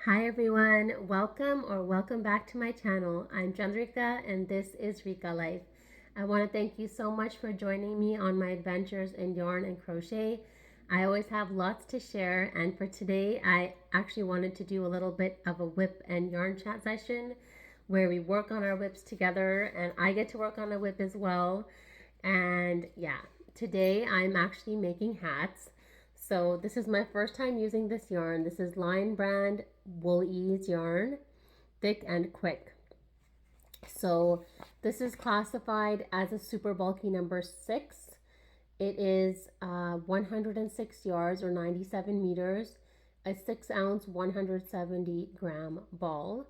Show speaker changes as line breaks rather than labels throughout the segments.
Hi everyone, welcome back to my channel. I'm Rika and this is Rika Life. I want to thank you so much for joining me on my adventures in yarn and crochet. I always have lots to share, and for today I actually wanted to do a little bit of a whip and yarn chat session where we work on our whips together and I get to work on a whip as well. And yeah, today I'm actually making hats. So this is my first time using this yarn. This is Line Brand Wool Ease yarn, thick and quick. So this is classified as a super bulky number 6. It is 106 yards or 97 meters, a 6 ounce 170-gram ball,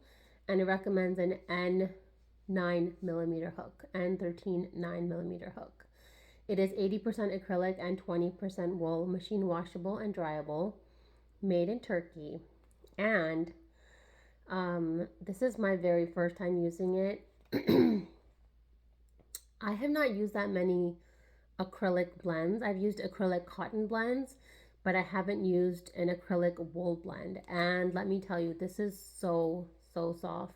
and it recommends an N9 millimeter hook and 13 9 millimeter hook. It is 80% acrylic and 20% wool, machine washable and dryable, made in Turkey. And this is my very first time using it. I have not used that many acrylic blends. I've used acrylic cotton blends, but I haven't used an acrylic wool blend. And let me tell you, this is so soft.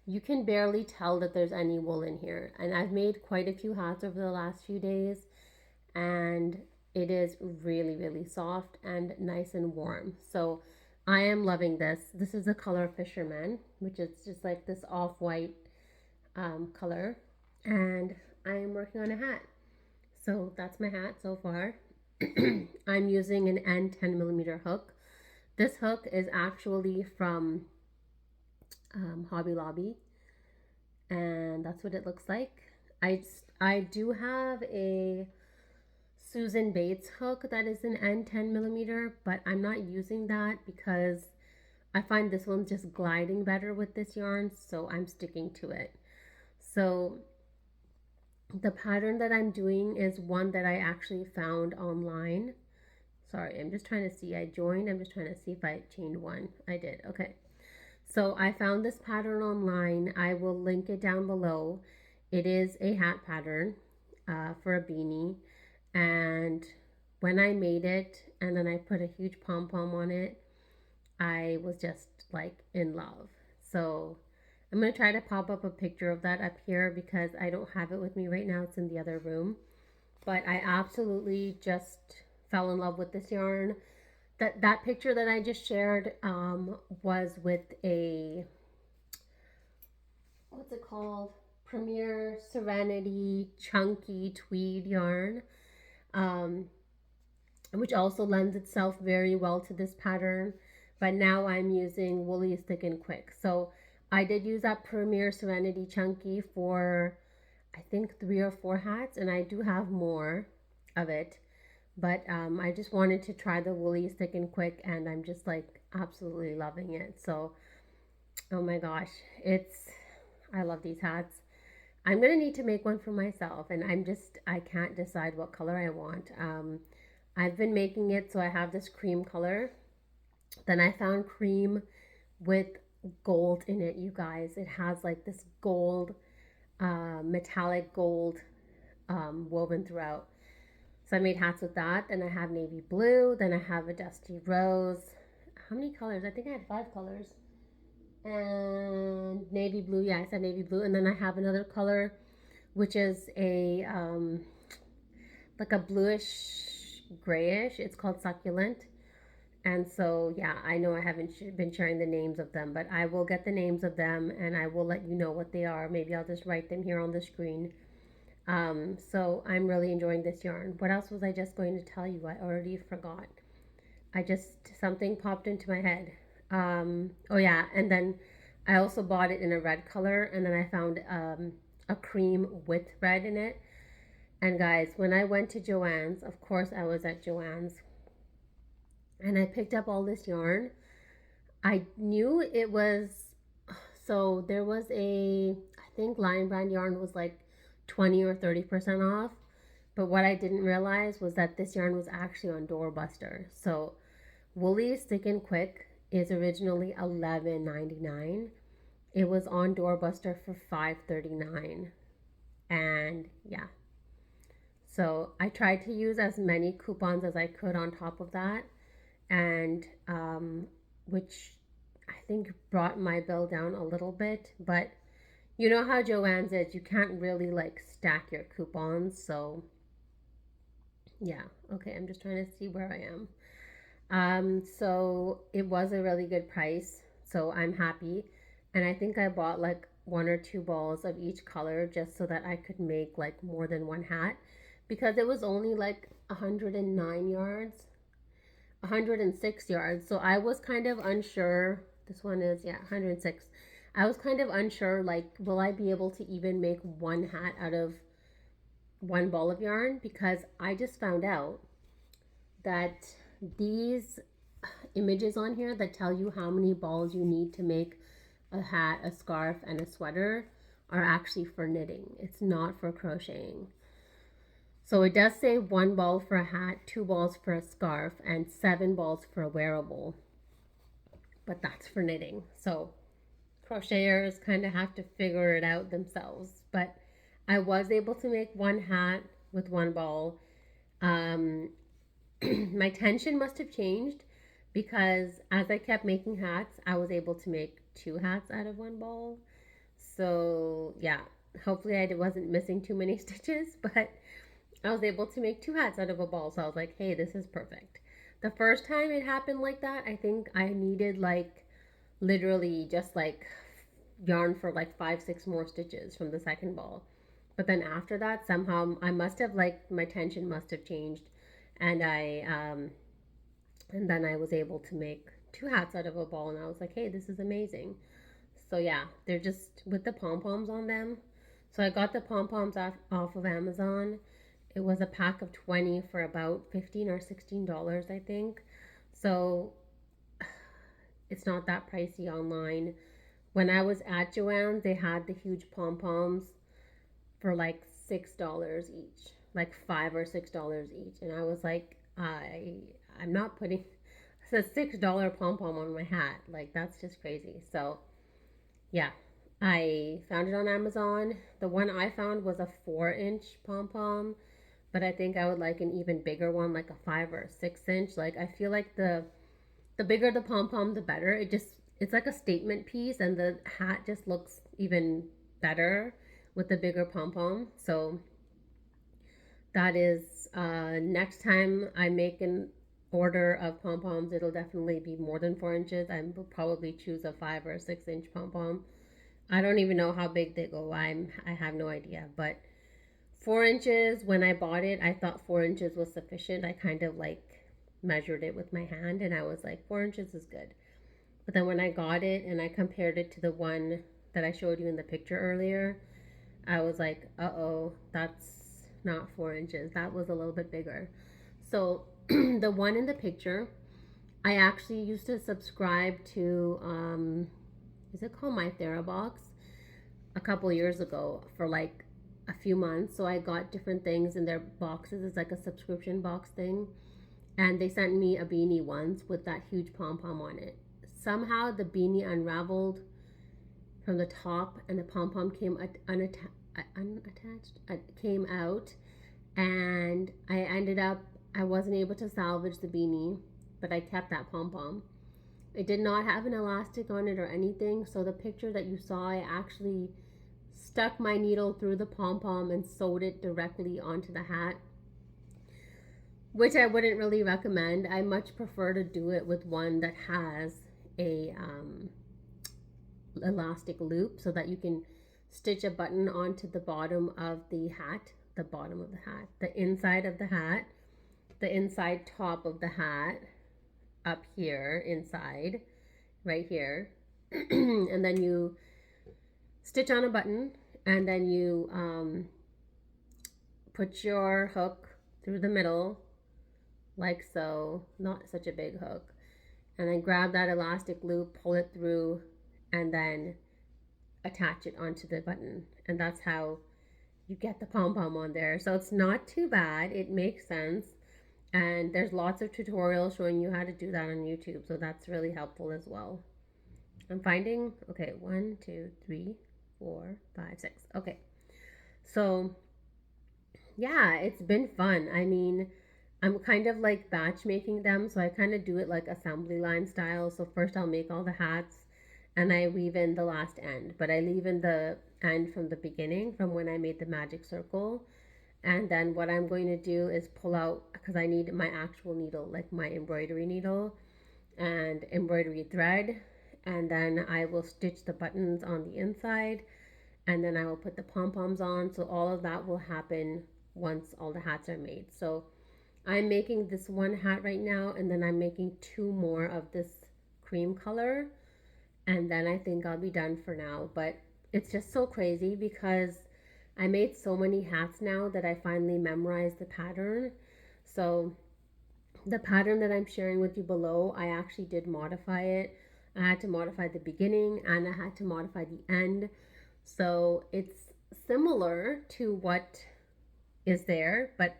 You can barely tell that there's any wool in here. And I've made quite a few hats over the last few days, and it is really soft and nice and warm. So I am loving this. This is the color Fisherman, which is just like this off-white color, and I am working on a hat. So that's my hat so far. I'm using an N10 millimeter hook. This hook is actually from Hobby Lobby, and that's what it looks like. I do have a Susan Bates hook that is an N10 millimeter, but I'm not using that because I find this one's just gliding better with this yarn, so I'm sticking to it. So the pattern that I'm doing is one that I actually found online. Sorry, I'm just trying to see. I'm just trying to see if I chained one. I did. Okay. So I found this pattern online. I will link it down below. It is a hat pattern for a beanie. And when I made it and then I put a huge pom-pom on it, I was just like in love. So I'm going to try to pop up a picture of that up here because I don't have it with me right now. It's in the other room. But I absolutely just fell in love with this yarn. That picture that I just shared was with a, what's it called? Premier Serenity Chunky Tweed yarn, which also lends itself very well to this pattern. But now I'm using Woolly Thick and Quick. So I did use that Premier Serenity Chunky for I think 3 or 4 hats, and I do have more of it. But I just wanted to try the Woolly Thick and Quick, and I'm just like absolutely loving it. So, oh my gosh, I love these hats. I'm gonna need to make one for myself, and I can't decide what color I want. I've been making it so I have this cream color. Then I found cream with gold in it, you guys. It has like this gold, metallic gold woven throughout. So I made hats with that. Then I have navy blue. Then I have a dusty rose. How many colors? I think I had 5 colors. And navy blue. Yeah, I said navy blue. And then I have another color, which is a like a bluish grayish. It's called succulent. And so, yeah, I know I haven't been sharing the names of them, but I will get the names of them and I will let you know what they are. Maybe I'll just write them here on the screen. So I'm really enjoying this yarn. What else was I just going to tell you? I already forgot. Something popped into my head. Oh yeah, and then I also bought it in a red color, and then I found a cream with red in it. And guys, when I went to Joann's, of course I was at Joann's, and I picked up all this yarn. I knew it was, so there was I think Lion Brand yarn was like 20 or 30% off. But what I didn't realize was that this yarn was actually on Doorbuster. So Woolly Thick and Quick is originally $11.99. It was on Doorbuster for $5.39. And yeah. So I tried to use as many coupons as I could on top of that. And which think brought my bill down a little bit, but you know how Joann's is, you can't really like stack your coupons. So yeah, okay, I'm just trying to see where I am. So it was a really good price, so I'm happy. And I think I bought like one or two balls of each color just so that I could make like more than one hat because it was only like 109 yards, 106 yards. So I was kind of unsure. This one is, yeah, 106. I was kind of unsure, like, will I be able to even make one hat out of one ball of yarn? Because I just found out that these images on here that tell you how many balls you need to make a hat, a scarf, and a sweater are actually for knitting. It's not for crocheting. So it does say one ball for a hat, two balls for a scarf, and seven balls for a wearable. But that's for knitting. So crocheters kind of have to figure it out themselves. But I was able to make one hat with one ball. Um, my tension must have changed because as I kept making hats, I was able to make two hats out of one ball. So yeah, hopefully I wasn't missing too many stitches, but I was able to make two hats out of a ball. So I was like, hey, this is perfect. The first time it happened like that, I think I needed like literally just like yarn for like 5, 6 more stitches from the second ball. But then after that, somehow I must have like my tension must have changed, and and then I was able to make two hats out of a ball, and I was like, hey, this is amazing. So yeah, they're just with the pom poms on them. So I got the pom poms off of Amazon. It was a pack of 20 for about $15 or $16, I think. So it's not that pricey online. When I was at Joann's, they had the huge pom poms for like $6 each, like $5 or $6 each, and I was like, I'm not putting a $6 pom pom on my hat. Like that's just crazy. So yeah, I found it on Amazon. The one I found was a 4-inch pom pom, but I think I would like an even bigger one, like a 5 or 6 inch. Like I feel like the bigger the pom pom, the better. It's like a statement piece, and the hat just looks even better with the bigger pom pom. So that is next time I make an order of pom poms, it'll definitely be more than 4 inches. I will probably choose a 5 or 6 inch pom pom. I don't even know how big they go. I have no idea, but 4 inches. When I bought it, I thought 4 inches was sufficient. I kind of like measured it with my hand, and I was like, 4 inches is good. But then when I got it and I compared it to the one that I showed you in the picture earlier, I was like, uh-oh, that's not 4 inches. That was a little bit bigger. So the one in the picture, I actually used to subscribe to, is it called My TheraBox? A couple years ago for like a few months. So I got different things in their boxes. It's like a subscription box thing. And they sent me a beanie once with that huge pom pom on it. Somehow the beanie unraveled from the top, and the pom pom came unattached, came out, and I wasn't able to salvage the beanie, but I kept that pom pom. It did not have an elastic on it or anything, so the picture that you saw, I actually stuck my needle through the pom pom and sewed it directly onto the hat, which I wouldn't really recommend. I much prefer to do it with one that has a elastic loop so that you can stitch a button onto the bottom of the hat, the inside of the hat, the inside top of the hat, up here, inside, right here. And then you stitch on a button, and then you put your hook through the middle, like so, not such a big hook, and then grab that elastic loop, pull it through, and then attach it onto the button. And that's how you get the pom pom on there. So it's not too bad. It makes sense. And there's lots of tutorials showing you how to do that on YouTube. So that's really helpful as well. I'm finding, okay, 1, 2, 3, 4, 5, 6. Okay. So yeah, it's been fun. I mean, I'm kind of like batch making them. So I kind of do it like assembly line style. So first I'll make all the hats. and I weave in the last end, but I leave in the end from the beginning, from when I made the magic circle. And then what I'm going to do is pull out, because I need my actual needle, like my embroidery needle and embroidery thread. And then I will stitch the buttons on the inside, and then I will put the pom-poms on. So all of that will happen once all the hats are made. So I'm making this one hat right now, and then I'm making two more of this cream color, and then I think I'll be done for now. But it's just so crazy because I made so many hats now that I finally memorized the pattern. So the pattern that I'm sharing with you below, I actually did modify it. I had to modify the beginning and I had to modify the end. So it's similar to what is there, but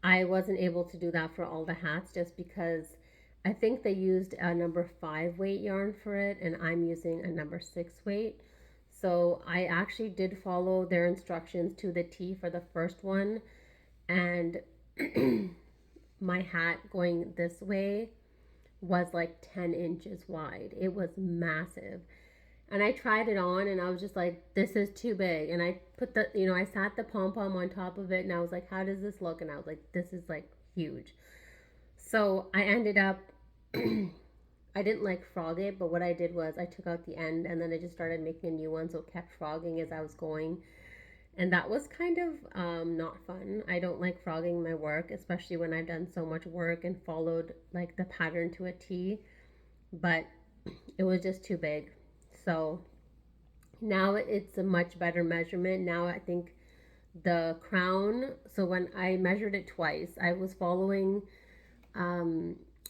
I wasn't able to do that for all the hats just because I think they used a number 5 weight yarn for it and I'm using a number 6 weight. So I actually did follow their instructions to the T for the first one, and my hat going this way was like 10 inches wide. It was massive. And I tried it on and I was just like, this is too big. And I put the, I sat the pom pom on top of it and I was like, how does this look? And I was like, this is like huge. So I ended up, I didn't like frog it, but what I did was I took out the end and then I just started making a new one. So it kept frogging as I was going. And that was kind of not fun. I don't like frogging my work, especially when I've done so much work and followed like the pattern to a T. But it was just too big. So now it's a much better measurement. Now I think the crown, so when I measured it twice, um, I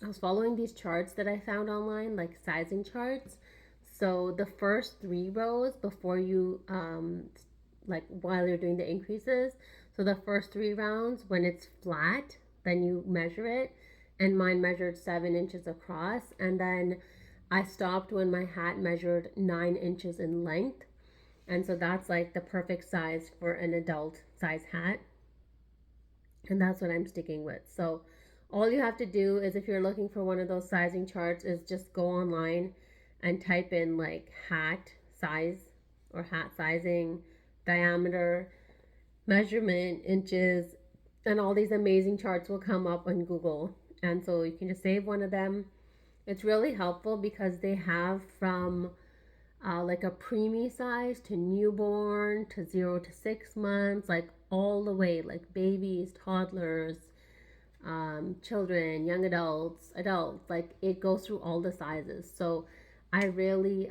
was following these charts that I found online, like sizing charts. So the first three rows before you like while you're doing the increases, so the first three rounds when it's flat, then you measure it, and mine measured 7 inches across, and then I stopped when my hat measured 9 inches in length, and so that's like the perfect size for an adult size hat, and that's what I'm sticking with. So all you have to do is, if you're looking for one of those sizing charts, is just go online and type in like hat size or hat sizing, diameter, measurement, inches, and all these amazing charts will come up on Google. And so you can just save one of them. It's really helpful because they have from like a preemie size to newborn to 0 to 6 months, like all the way, like babies, toddlers, children, young adults, adults. Like it goes through all the sizes. So I really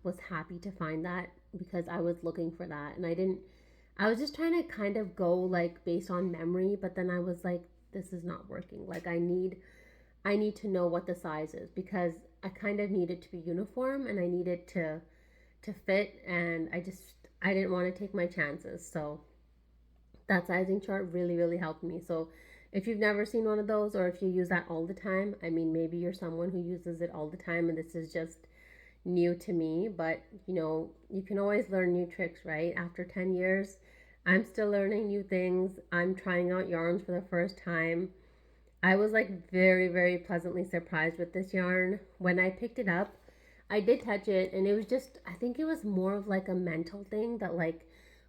was happy to find that because I was looking for that and I didn't. I was just trying to kind of go like based on memory, but then I was like, this is not working. Like I need to know what the size is because I kind of need it to be uniform and I need it to fit, and I didn't want to take my chances. So that sizing chart really helped me. So if you've never seen one of those, or if you use that all the time, I mean, maybe you're someone who uses it all the time and this is just new to me, but you can always learn new tricks, right? After 10 years, I'm still learning new things. I'm trying out yarns for the first time. I was like very pleasantly surprised with this yarn. When I picked it up, I did touch it and it was just, I think it was more of like a mental thing that like,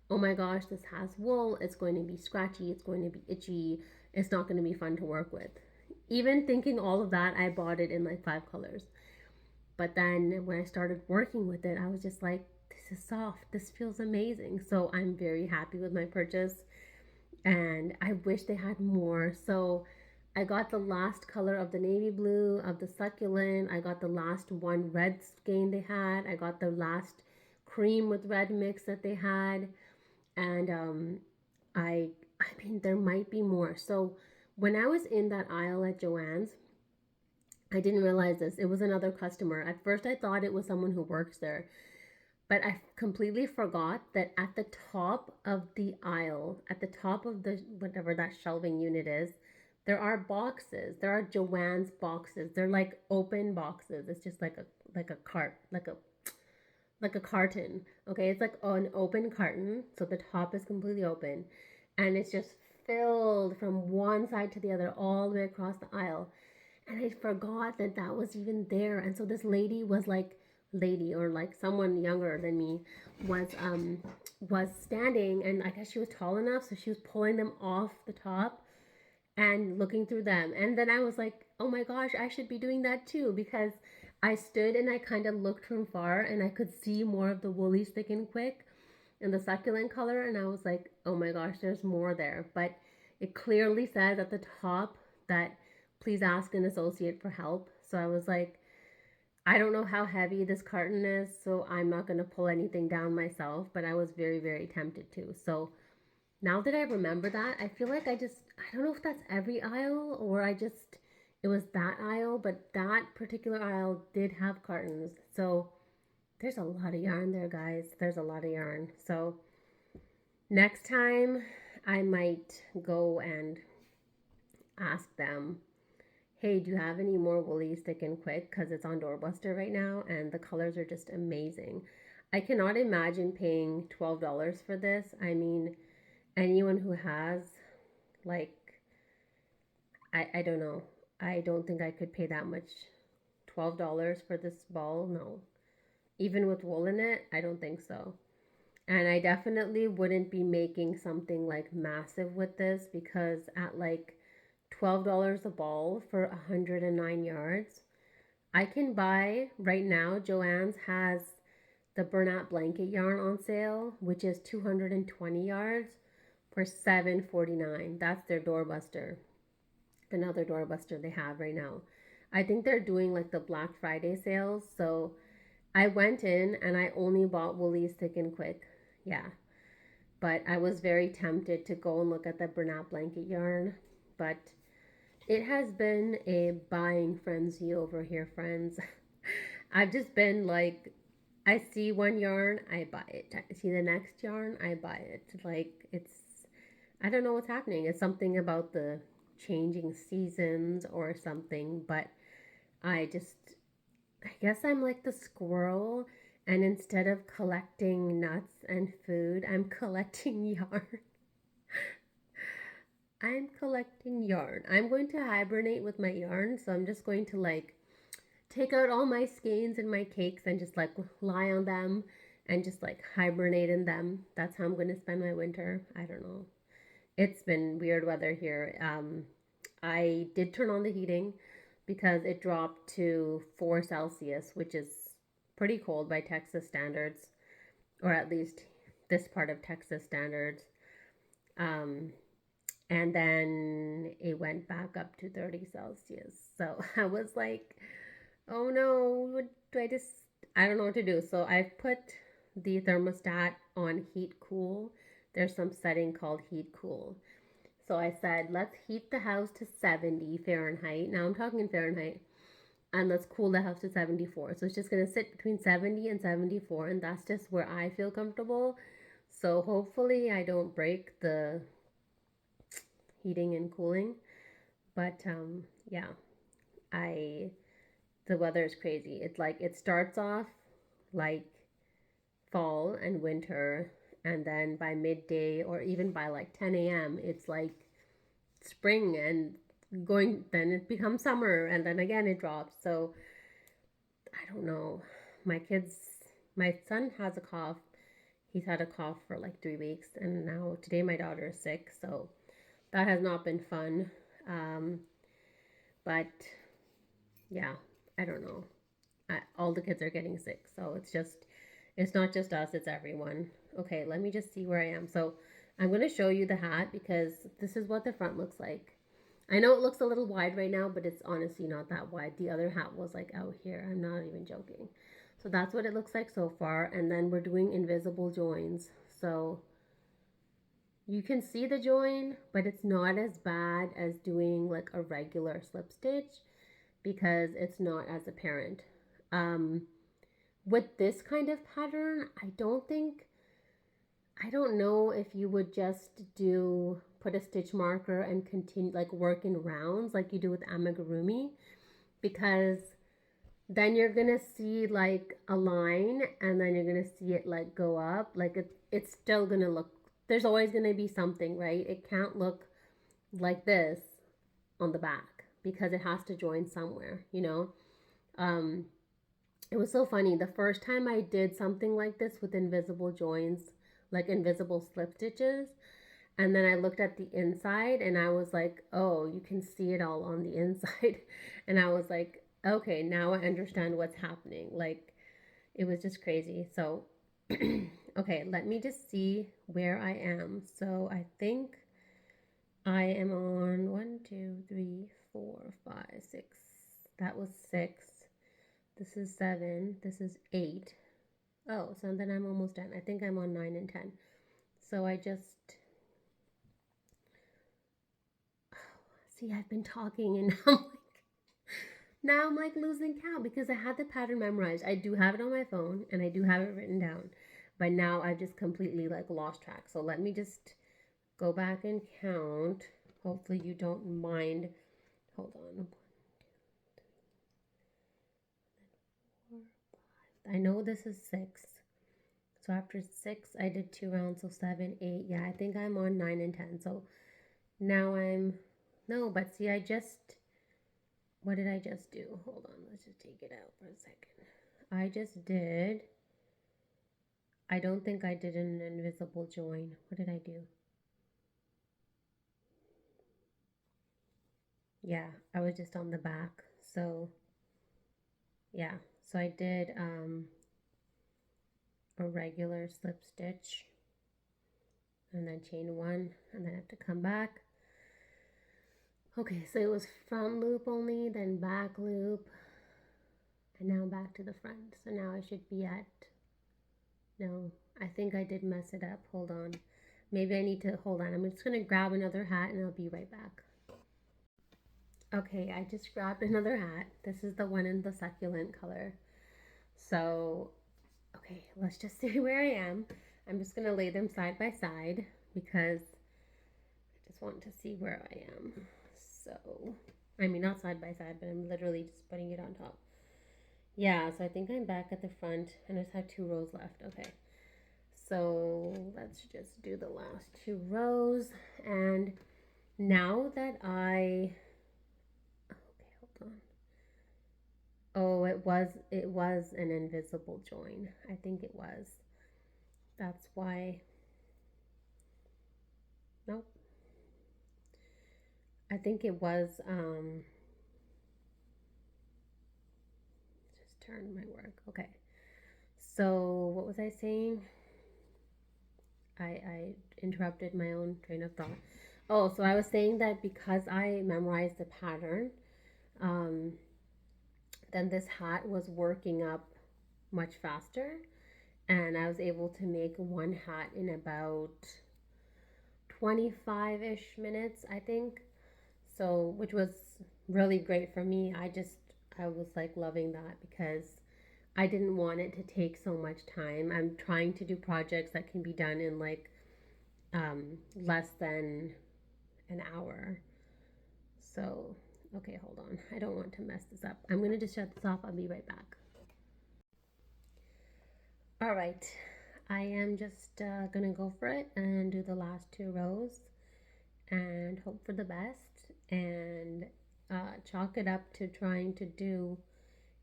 oh my gosh, this has wool, it's going to be scratchy, it's going to be itchy, it's not going to be fun to work with. Even thinking all of that, I bought it in like 5 colors. But then when I started working with it, I was just like, this is soft, this feels amazing. So I'm very happy with my purchase and I wish they had more. So I got the last color of the navy blue, of the succulent. I got the last one red skein they had. I got the last cream with red mix that they had. And I mean, there might be more. So when I was in that aisle at Joann's, I didn't realize this. It was another customer. At first, I thought it was someone who works there. But I completely forgot that at the top of the aisle, at the top of the whatever that shelving unit is, there are boxes. There are Joann's boxes. They're like open boxes. It's just like a cart, like a carton. Okay, it's like an open carton, so the top is completely open, and it's just filled from one side to the other all the way across the aisle. and I forgot that that was even there. And so this lady was like, lady or like someone younger than me was standing, and I guess she was tall enough, so she was pulling them off the top and looking through them. And then I was like, oh my gosh, I should be doing that too, because I stood and I kind of looked from far and I could see more of the woolly thick and quick in the succulent color, and I was like, oh my gosh, there's more there. But it clearly says at the top that please ask an associate for help. So I was like, I don't know how heavy this carton is, so I'm not going to pull anything down myself, but I was very, very tempted to. So now that I remember that, I feel like I don't know if that's every aisle or it was that aisle, but that particular aisle did have cartons. So there's a lot of yarn there, guys. There's a lot of yarn. So next time I might go and ask them, hey, do you have any more woolly thick and quick? Because it's on Doorbuster right now and the colors are just amazing. I cannot imagine paying $12 for this. I mean, anyone who has, like, I don't know. I don't think I could pay that much. $12 for this ball? No. Even with wool in it, I don't think so. And I definitely wouldn't be making something like massive with this, because at like $12 a ball for 109 yards, I can buy right now. Joann's has the Bernat blanket yarn on sale, which is 220 yards for $7.49. That's their doorbuster. Another doorbuster they have right now. I think they're doing like the Black Friday sales. So I went in and I only bought Woolies Thick and Quick. Yeah. But I was very tempted to go and look at the Bernat blanket yarn. But it has been a buying frenzy over here, friends. I've just been like, I see one yarn, I buy it. I see the next yarn, I buy it. Like, I don't know what's happening. It's something about the changing seasons or something, but I guess I'm like the squirrel, and instead of collecting nuts and food, I'm collecting yarn. I'm collecting yarn. I'm going to hibernate with my yarn, so I'm just going to like take out all my skeins and my cakes and just like lie on them and just like hibernate in them. That's how I'm going to spend my winter. I don't know. It's been weird weather here. I did turn on the heating because it dropped to 4 Celsius, which is pretty cold by Texas standards, or at least this part of Texas standards. Um, and then it went back up to 30 Celsius. So I was like, oh no, what do I don't know what to do. So I've put the thermostat on heat cool. There's some setting called heat cool. So I said, let's heat the house to 70 Fahrenheit. Now I'm talking in Fahrenheit. And let's cool the house to 74. So it's just going to sit between 70 and 74. And that's just where I feel comfortable. So hopefully I don't break the heating and cooling. But yeah, the weather is crazy. It's like it starts off like fall and winter, and then by midday or even by like 10 a.m. it's like spring, and then it becomes summer, and then again it drops. So I don't know. My son has a cough. He's had a cough for like 3 weeks, and now today my daughter is sick, so that has not been fun. But yeah, I don't know. All the kids are getting sick, so it's not just us, it's everyone. Okay, let me just see where I am. So I'm going to show you the hat because this is what the front looks like. I know it looks a little wide right now, but it's honestly not that wide. The other hat was like out here. I'm not even joking. So that's what it looks like so far. And then we're doing invisible joins. So you can see the join, but it's not as bad as doing like a regular slip stitch because it's not as apparent. With this kind of pattern, I don't know if you would just put a stitch marker and continue like work in rounds like you do with amigurumi, because then you're gonna see like a line and then you're gonna see it like go up. Like it's still gonna look, there's always gonna be something, right? It can't look like this on the back because it has to join somewhere, you know. Um, it was so funny. The first time I did something like this with invisible joins, like invisible slip stitches, and then I looked at the inside and I was like, oh, you can see it all on the inside. And I was like, okay, now I understand what's happening. Like, it was just crazy. So, okay, let me just see where I am. So I think I am on 1, 2, 3, 4, 5, 6. That was 6. This is 7. This is 8. Oh, so then I'm almost done. I think I'm on 9 and 10. So I just see, I've been talking and now I'm like losing count because I had the pattern memorized. I do have it on my phone and I do have it written down. But now I've just completely like lost track. So let me just go back and count. Hopefully you don't mind. Hold on. 1, 2, 3, 4, 5. I know this is 6. So after 6, I did 2 rounds. So 7, 8. Yeah, I think I'm on 9 and 10. So now no, but see, what did I just do? Hold on. Let's just take it out for a second. I don't think I did an invisible join. What did I do? Yeah, I was just on the back. So, yeah. So I did a regular slip stitch and then chain 1 and then I have to come back. Okay, so it was front loop only, then back loop, and now back to the front. So now I should be at, no, I think I did mess it up. Hold on. Maybe I need to, hold on. I'm just going to grab another hat and I'll be right back. Okay, I just grabbed another hat. This is the one in the succulent color. So, okay, let's just see where I am. I'm just going to lay them side by side because I just want to see where I am. So, I mean, not side by side, but I'm literally just putting it on top. Yeah, so I think I'm back at the front and I just have 2 rows left. Okay, so let's just do the last 2 rows. And now that okay, hold on. Oh, it was an invisible join. I think it was. That's why. Nope. I think it was just turn my work. Okay. So, what was I saying? I interrupted my own train of thought. Oh, so I was saying that because I memorized the pattern, um, then this hat was working up much faster, and I was able to make one hat in about 25-ish minutes, I think. So, which was really great for me. I was like loving that because I didn't want it to take so much time. I'm trying to do projects that can be done in like less than an hour. So, okay, hold on. I don't want to mess this up. I'm going to just shut this off. I'll be right back. All right. I am just going to go for it and do the last 2 rows and hope for the best and chalk it up to trying to do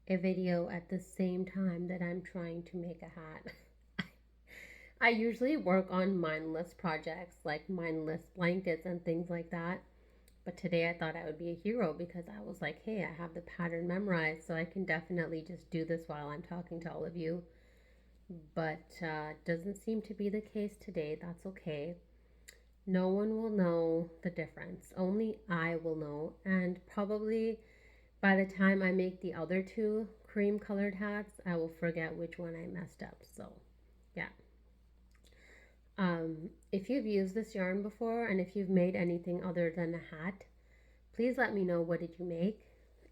a video at the same time that I'm trying to make a hat. I usually work on mindless projects like mindless blankets and things like that. But today I thought I would be a hero because I was like, hey, I have the pattern memorized, so I can definitely just do this while I'm talking to all of you. But doesn't seem to be the case today. That's okay. No one will know the difference. Only I will know. And probably by the time I make the other 2 cream colored hats, I will forget which one I messed up. So, yeah. If you've used this yarn before and if you've made anything other than a hat, please let me know what did you make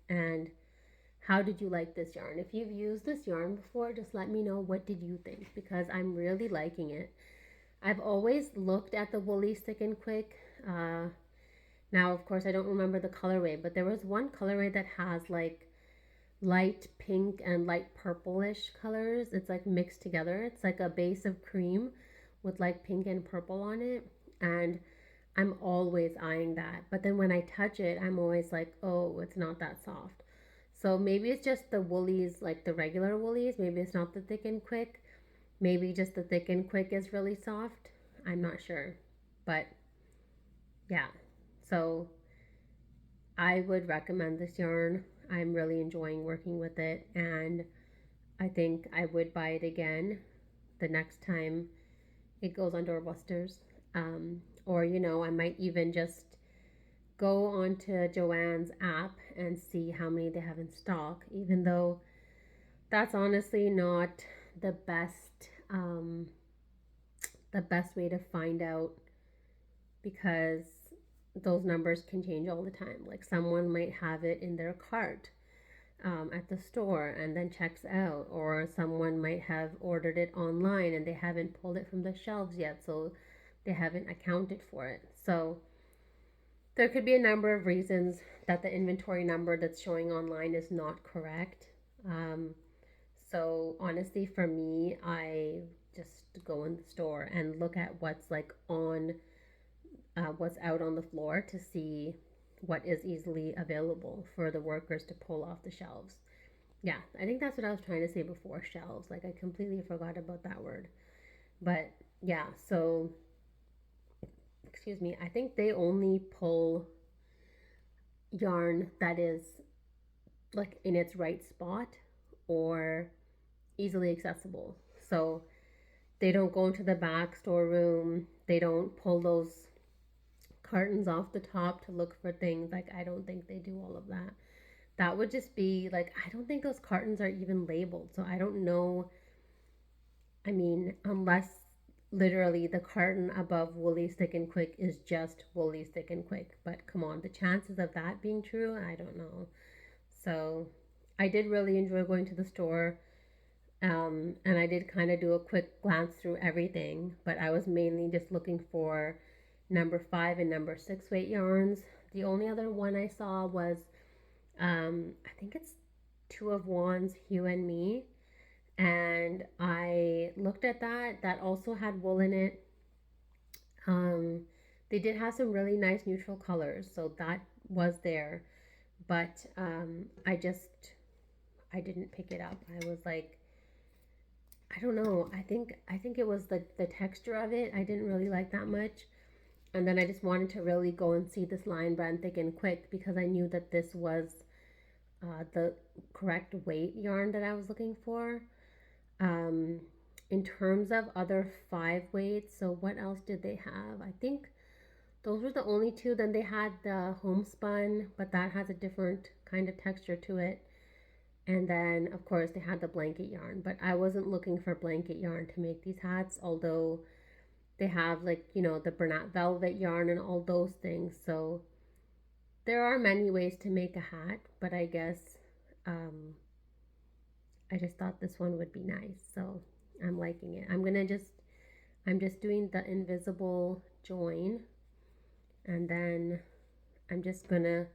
and how did you like this yarn. If you've used this yarn before, just let me know what did you think because I'm really liking it. I've always looked at the Woolly Stick and Quick. Now, of course, I don't remember the colorway, but there was one colorway that has like light pink and light purplish colors. It's like mixed together. It's like a base of cream with like pink and purple on it. And I'm always eyeing that. But then when I touch it, I'm always like, oh, it's not that soft. So maybe it's just the woolies, like the regular woolies. Maybe it's not the thick and quick. Maybe just the thick and quick is really soft. I'm not sure. But yeah. So I would recommend this yarn. I'm really enjoying working with it, and I think I would buy it again the next time it goes on doorbusters. Or, I might even just go onto Joann's app and see how many they have in stock, even though that's honestly not the best way to find out, because those numbers can change all the time. Like someone might have it in their cart at the store and then checks out, or someone might have ordered it online and they haven't pulled it from the shelves yet, so they haven't accounted for it. So there could be a number of reasons that the inventory number that's showing online is not correct. Um, so honestly, for me, I just go in the store and look at what's out on the floor to see what is easily available for the workers to pull off the shelves. Yeah, I think that's what I was trying to say before, shelves. Like I completely forgot about that word. But yeah, so excuse me, I think they only pull yarn that is like in its right spot or easily accessible. So they don't go into the back storeroom. They don't pull those cartons off the top to look for things. Like I don't think they do all of that. That would just be like, I don't think those cartons are even labeled. So I don't know. I mean, unless literally the carton above Woolies Thick and Quick is just Woolies Thick and Quick. But come on, the chances of that being true, I don't know. So I did really enjoy going to the store. And I did kind of do a quick glance through everything, but I was mainly just looking for number 5 and number 6 weight yarns. The only other one I saw was, I think it's Two of Wands, Hue and Me. And I looked at that. That also had wool in it. Um, they did have some really nice neutral colors, so that was there. But I didn't pick it up. I was like, I don't know. I think it was the texture of it. I didn't really like that much. And then I just wanted to really go and see this Lion Brand Thick and Quick because I knew that this was the correct weight yarn that I was looking for. Um, in terms of other 5 weights, so what else did they have? I think those were the only two. Then they had the homespun, but that has a different kind of texture to it. And then, of course, they had the blanket yarn, but I wasn't looking for blanket yarn to make these hats, although they have, like, the Bernat velvet yarn and all those things. So there are many ways to make a hat, but I guess um, I just thought this one would be nice. So I'm liking it. I'm just doing the invisible join, and then I'm just gonna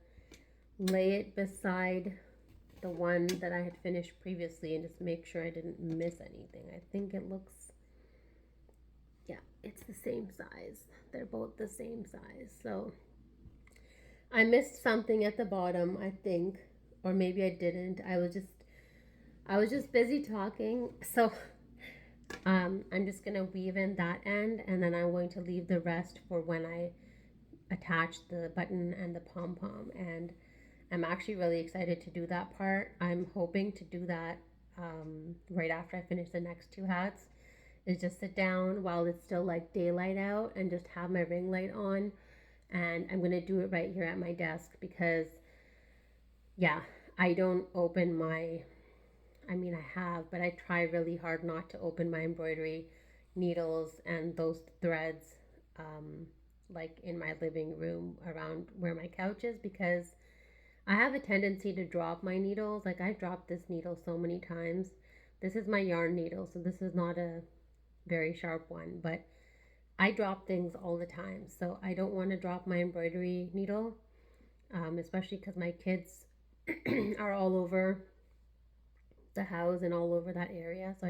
lay it beside the one that I had finished previously and just make sure I didn't miss anything. I think it looks, yeah, it's the same size. They're both the same size. So I missed something at the bottom, I think, or maybe I didn't. I was just busy talking. So I'm just gonna weave in that end, and then I'm going to leave the rest for when I attach the button and the pom-pom. And I'm actually really excited to do that part. I'm hoping to do that right after I finish the next 2 hats, is just sit down while it's still like daylight out and just have my ring light on. And I'm going to do it right here at my desk because, yeah, I don't open my, I mean, I have, but I try really hard not to open my embroidery needles and those threads like in my living room around where my couch is, because I have a tendency to drop my needles. Like I've dropped this needle so many times. This is my yarn needle, so this is not a very sharp one, but I drop things all the time. So I don't want to drop my embroidery needle, especially because my kids are all over the house and all over that area. So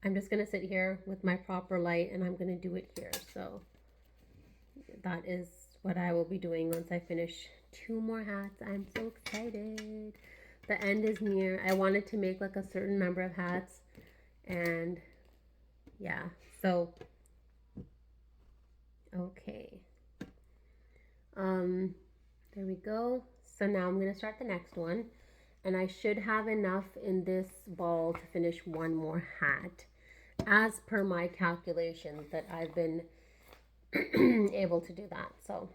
I'm just gonna sit here with my proper light and I'm gonna do it here. So that is what I will be doing once I finish 2 more hats. I'm so excited. The end is near. I wanted to make like a certain number of hats, and yeah, so okay. Um, there we go. So now I'm gonna start the next one, and I should have enough in this ball to finish one more hat, as per my calculations that I've been able to do that. So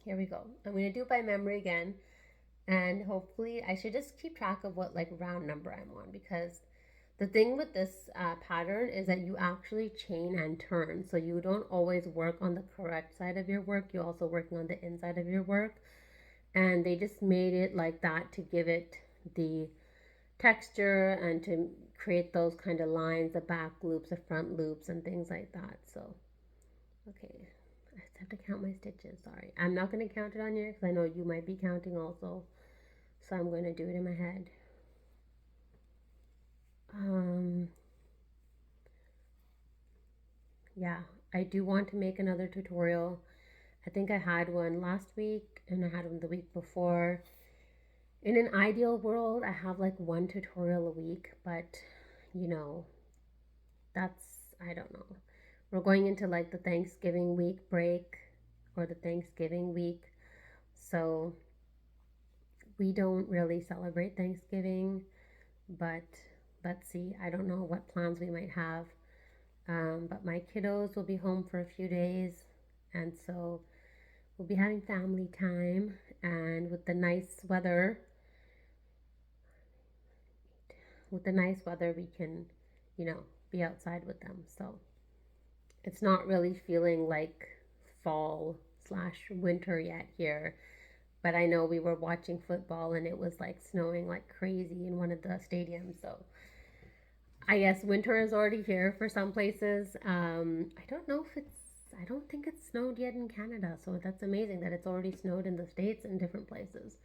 here we go. I'm gonna do it by memory again, and hopefully I should just keep track of what like round number I'm on, because the thing with this pattern is that you actually chain and turn, so you don't always work on the correct side of your work. You're also working on the inside of your work, and they just made it like that to give it the texture and to create those kind of lines, the back loops, the front loops, and things like that. So okay, I just have to count my stitches. Sorry, I'm not going to count it on here because I know you might be counting also, so I'm going to do it in my head. Yeah, I do want to make another tutorial. I think I had one last week and I had one the week before. In an ideal world, I have like one tutorial a week, but you know, that's, I don't know. We're going into like the Thanksgiving week break or the Thanksgiving week. So we don't really celebrate Thanksgiving, but let's see. I don't know what plans we might have. But my kiddos will be home for a few days, and so we'll be having family time. And with the nice weather, we can, you know, be outside with them. So it's not really feeling like fall slash winter yet here. But I know we were watching football and it was like snowing like crazy in one of the stadiums. So I guess winter is already here for some places. I don't know if it's, I don't think it's snowed yet in Canada. So that's amazing that it's already snowed in the States and different places.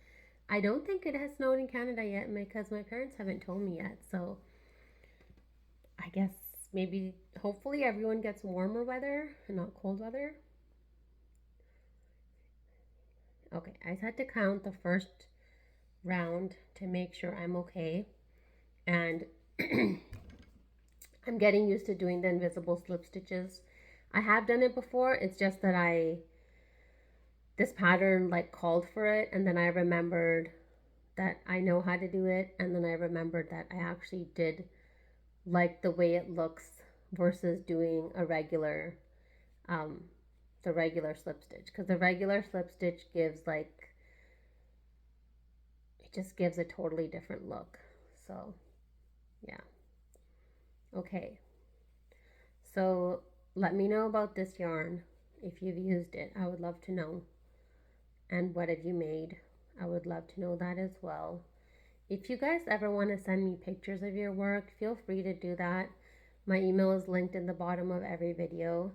I don't think it has snowed in Canada yet because my parents haven't told me yet. So I guess maybe, hopefully, everyone gets warmer weather and not cold weather. Okay, I just had to count the first round to make sure I'm okay. And I'm getting used to doing the invisible slip stitches. I have done it before. It's just that this pattern like called for it, and then I remembered that I know how to do it, and then I remembered that I actually did like the way it looks versus doing a regular um the regular slip stitch, because the regular slip stitch gives like, it just gives a totally different look. So yeah, okay, so let me know about this yarn if you've used it. I would love to know. And what have you made? I would love to know that as well. If you guys ever want to send me pictures of your work, feel free to do that. My email is linked in the bottom of every video,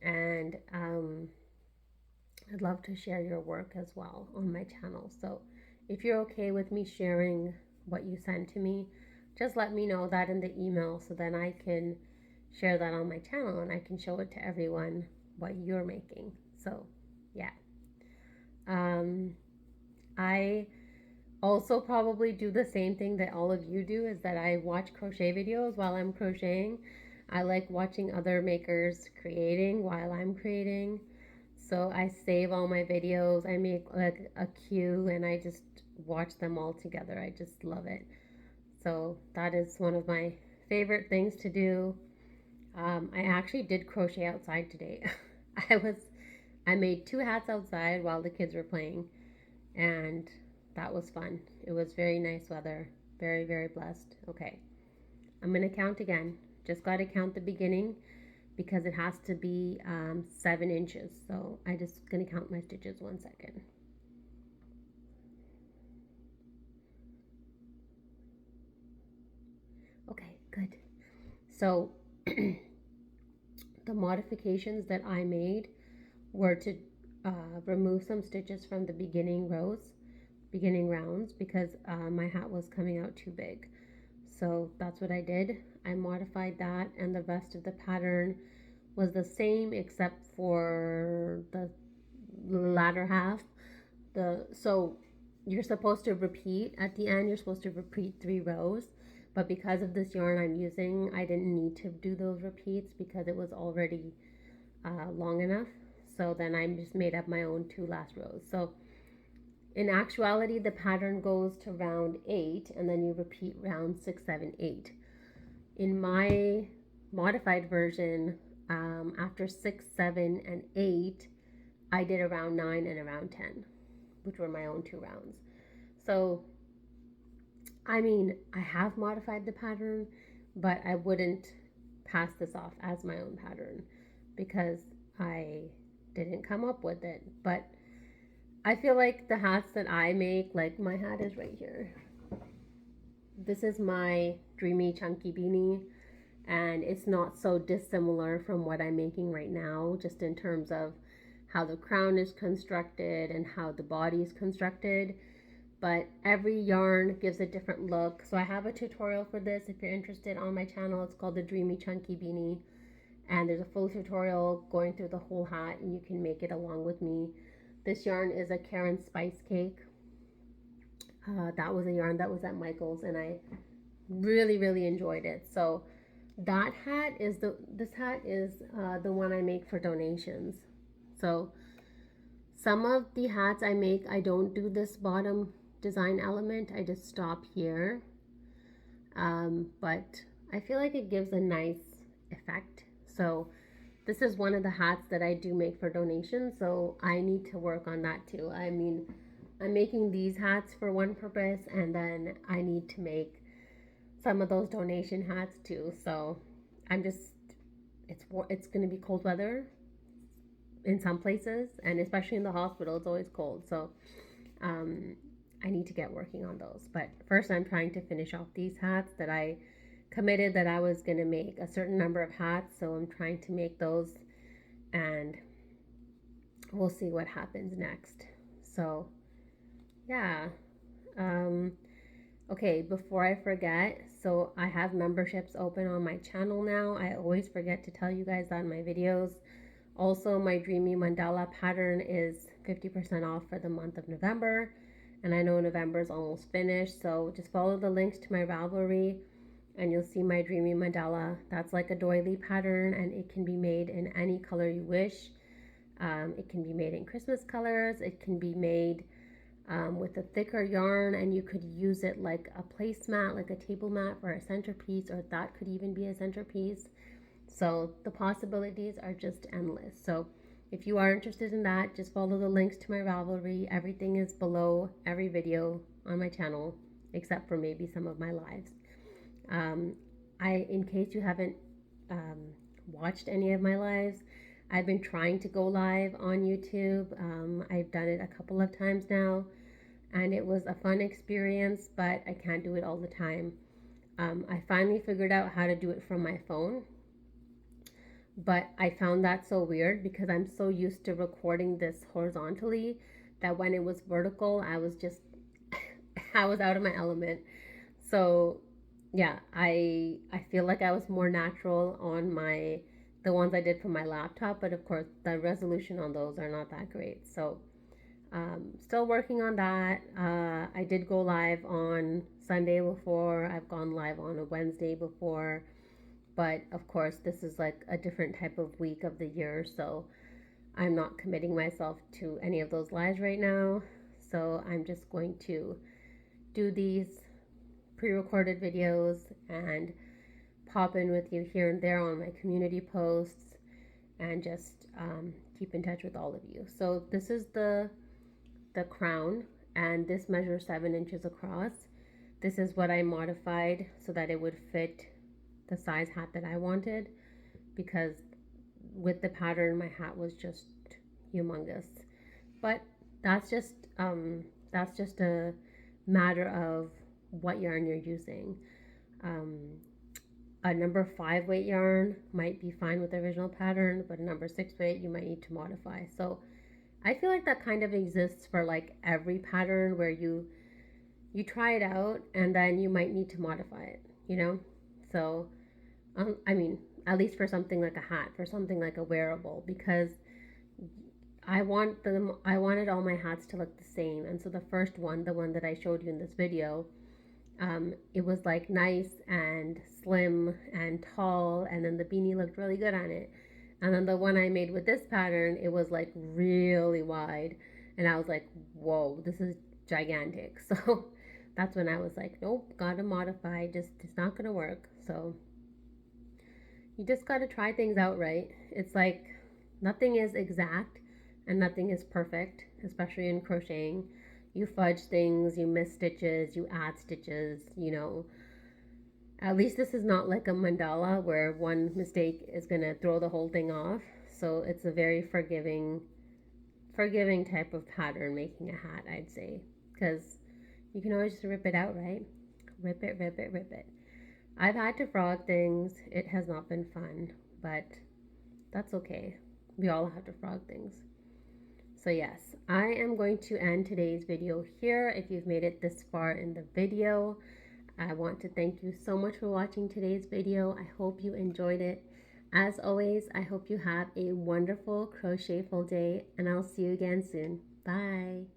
and I'd love to share your work as well on my channel. So if you're okay with me sharing what you send to me, just let me know that in the email so then I can share that on my channel and I can show it to everyone what you're making. So yeah. I also probably do the same thing that all of you do, is that I watch crochet videos while I'm crocheting. I like watching other makers creating while I'm creating. So I save all my videos. I make like a queue and I just watch them all together. I just love it. So that is one of my favorite things to do. I actually did crochet outside today. I was I made 2 hats outside while the kids were playing, and that was fun. It was very nice weather. Very, very blessed. Okay, I'm gonna count again. Just got to count the beginning because it has to be 7 inches. So I just gonna count my stitches 1 second. Okay, good. So the modifications that I made were to remove some stitches from the beginning rounds, because my hat was coming out too big. So that's what I did. I modified that, and the rest of the pattern was the same except for the latter half. So you're supposed to repeat at the end. You're supposed to repeat 3 rows, but because of this yarn I'm using, I didn't need to do those repeats because it was already long enough. So then I just made up my own 2 last rows. So in actuality, the pattern goes to round 8 and then you repeat round 6, 7, 8. In my modified version, after 6, 7, and 8, I did a round 9 and a round 10, which were my own 2 rounds. So, I mean, I have modified the pattern, but I wouldn't pass this off as my own pattern because I didn't come up with it. But I feel like the hats that I make, like my hat is right here. This is my Dreamy Chunky Beanie, and it's not so dissimilar from what I'm making right now, just in terms of how the crown is constructed and how the body is constructed. But every yarn gives a different look. So I have a tutorial for this if you're interested on my channel. It's called the Dreamy Chunky Beanie, and there's a full tutorial going through the whole hat, and you can make it along with me. This yarn is a Karen Spice Cake. That was a yarn that was at Michael's, and I really enjoyed it. So that hat is this hat is the one I make for donations. So some of the hats I make, I don't do this bottom design element. I just stop here. But I feel like it gives a nice effect. So this is one of the hats that I do make for donations, so I need to work on that too. I mean, I'm making these hats for one purpose, and then I need to make some of those donation hats too. So I'm just, it's going to be cold weather in some places, and especially in the hospital, it's always cold. So I need to get working on those. But first, I'm trying to finish off these hats that I committed that I was going to make a certain number of hats, so I'm trying to make those, and we'll see what happens next. So yeah, okay, before I forget, so I have memberships open on my channel now. I always forget to tell you guys that in my videos. Also, my Dreamy Mandala pattern is 50% off for the month of November, and I know November is almost finished, so just follow the links to my Ravelry and you'll see my Dreamy Mandala. That's like a doily pattern, and it can be made in any color you wish. It can be made in Christmas colors. It can be made with a thicker yarn, and you could use it like a placemat, like a table mat for a centerpiece, or that could even be a centerpiece. So the possibilities are just endless. So if you are interested in that, just follow the links to my Ravelry. Everything is below every video on my channel, except for maybe some of my lives. In case you haven't watched any of my lives, I've been trying to go live on YouTube. I've done it a couple of times now, and it was a fun experience, but I can't do it all the time. I finally figured out how to do it from my phone, but I found that so weird because I'm so used to recording this horizontally that when it was vertical, I was just, I was out of my element. So yeah, I feel like I was more natural on the ones I did from my laptop, but of course the resolution on those are not that great. So still working on that. I did go live on Sunday before. I've gone live on a Wednesday before, but of course this is like a different type of week of the year, so I'm not committing myself to any of those lives right now. So I'm just going to do these pre-recorded videos and pop in with you here and there on my community posts, and just keep in touch with all of you. So this is the crown, and this measures 7 inches across. This is what I modified so that it would fit the size hat that I wanted, because with the pattern my hat was just humongous. But that's just a matter of what yarn you're using. A number 5 weight yarn might be fine with the original pattern, but a number 6 weight you might need to modify. So I feel like that kind of exists for like every pattern, where you try it out and then you might need to modify it, you know? So I mean, at least for something like a hat, for something like a wearable, because I wanted all my hats to look the same. And so the first one, the one that I showed you in this video, it was like nice and slim and tall, and then the beanie looked really good on it. And then the one I made with this pattern, it was like really wide, and I was like, whoa, this is gigantic. So that's when I was like, nope, gotta modify, just it's not gonna work. So you just gotta try things out, right? It's like nothing is exact and nothing is perfect, especially in crocheting. You fudge things, you miss stitches, you add stitches, you know. At least this is not like a mandala where one mistake is going to throw the whole thing off. So it's a very forgiving type of pattern making a hat, I'd say, because you can always just rip it out, right? Rip it, rip it, rip it. I've had to frog things. It has not been fun, but that's okay. We all have to frog things. So yes, I am going to end today's video here. If you've made it this far in the video, I want to thank you so much for watching today's video. I hope you enjoyed it. As always, I hope you have a wonderful crochetful day, and I'll see you again soon. Bye.